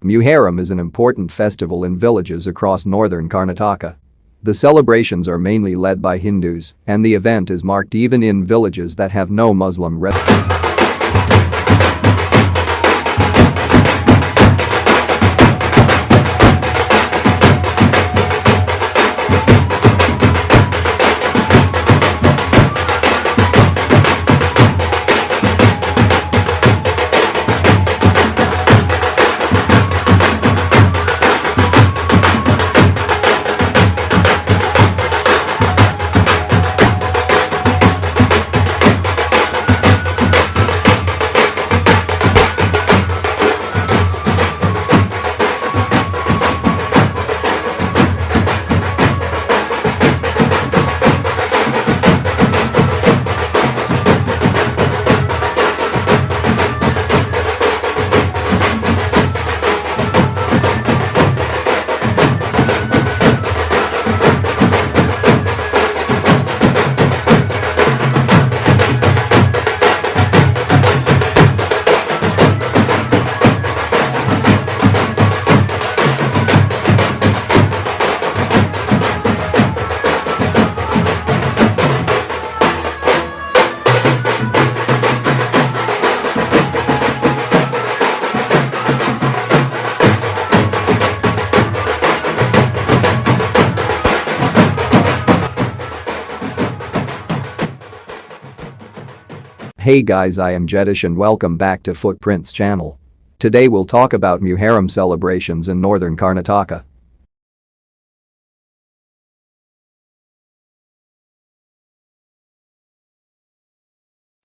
Muharram is an important festival in villages across northern Karnataka. The celebrations are mainly led by Hindus, and the event is marked even in villages that have no Muslim residents. Hey guys, I am Jedish and welcome back to Footprints channel. Today we'll talk about Muharram celebrations in northern Karnataka.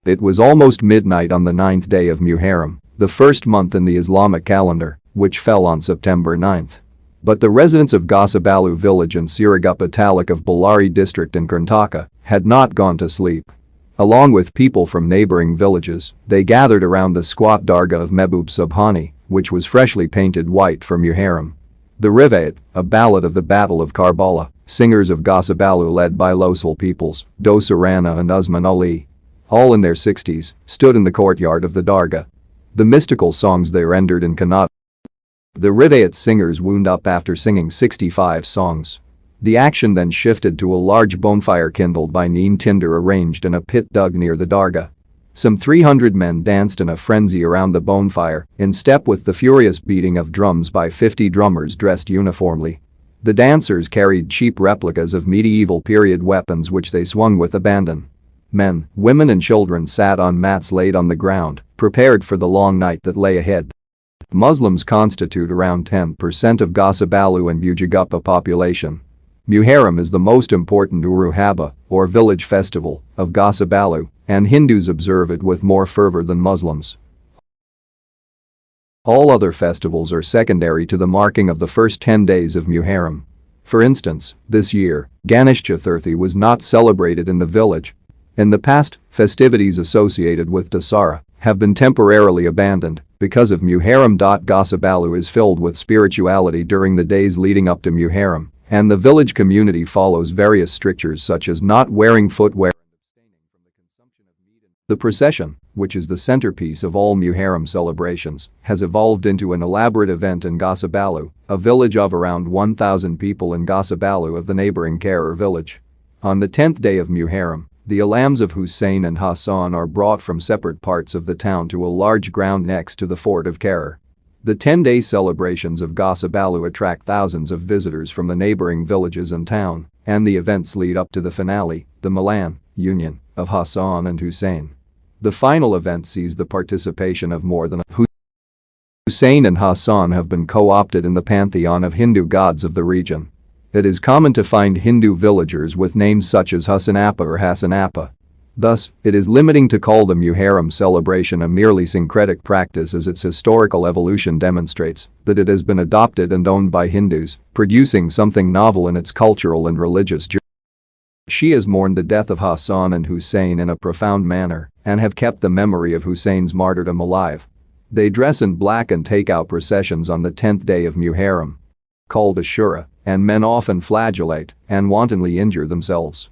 It was almost midnight on the 9th day of Muharram, the first month in the Islamic calendar, which fell on September 9th. But the residents of Gosabalu village in Siriguppa taluk of Ballari district in Karntaka had not gone to sleep. Along with people from neighbouring villages, they gathered around the squat dargah of Mehboob Subhani, which was freshly painted white for Muharram. The rivayat, a ballad of the Battle of Karbala, singers of gosabalu led by local peoples, Eranna and Usman, all in their 60s, stood in the courtyard of the dargah. The mystical songs they rendered in Kannada. The rivayat singers wound up after singing 65 songs. The action then shifted to a large bonfire kindled by neem tinder arranged in a pit dug near the dargah. Some 300 men danced in a frenzy around the bonfire, in step with the furious beating of drums by 50 drummers dressed uniformly. The dancers carried cheap replicas of medieval period weapons which they swung with abandon. Men, women and children sat on mats laid on the ground, prepared for the long night that lay ahead. Muslims constitute around 10% of Gosabalu and Siriguppa population. Muharram is the most important Uru Haba, or village festival, of Gosabalu, and Hindus observe it with more fervor than Muslims. All other festivals are secondary to the marking of the first 10 days of Muharram. For instance, this year, Ganesh Chaturthi was not celebrated in the village. In the past, festivities associated with Dasara have been temporarily abandoned because of Muharram. Gosabalu is filled with spirituality during the days leading up to Muharram, and the village community follows various strictures such as not wearing footwear and abstaining from the consumption of meat. The procession, which is the centerpiece of all Muharram celebrations, has evolved into an elaborate event in Gosabalu, a village of around 1,000 people in Gosabalu of the neighbouring Karnataka village. On the 10th day of Muharram, the alams of Hussain and Hasan are brought from separate parts of the town to a large ground next to the fort of Karnataka. The 10-day celebrations of Gosabalu attract thousands of visitors from the neighbouring villages and town, and the events lead up to the finale, the Milan union of Hasan and Hussain. The final event sees the participation of more than Hussain and Hasan have been co-opted in the pantheon of Hindu gods of the region. It is common to find Hindu villagers with names such as Hussainappa or Hassanappa. Thus, it is limiting to call the Muharram celebration a merely syncretic practice, as its historical evolution demonstrates that it has been adopted and owned by Hindus, producing something novel in its cultural and religious journey. Shias mourned the death of Hasan and Hussain in a profound manner and have kept the memory of Hussein's martyrdom alive. They dress in black and take out processions on the 10th day of Muharram, called Ashura, and men often flagellate and wantonly injure themselves.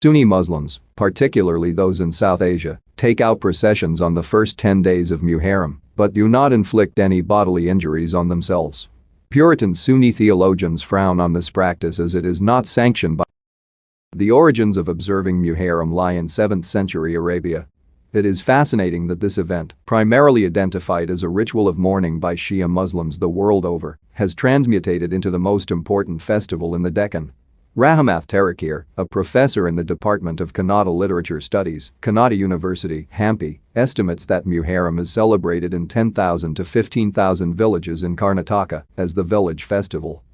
Sunni Muslims, particularly those in South Asia, take out processions on the first 10 days of Muharram, but do not inflict any bodily injuries on themselves. Puritan Sunni theologians frown on this practice as it is not sanctioned by. The origins of observing Muharram lie in 7th century Arabia. It is fascinating that this event, primarily identified as a ritual of mourning by Shia Muslims the world over, has transmutated into the most important festival in the Deccan. Rahmat Tarakir, a professor in the Department of Kannada Literature Studies, Kannada University, Hampi, estimates that Muharram is celebrated in 10,000 to 15,000 villages in Karnataka as the village festival.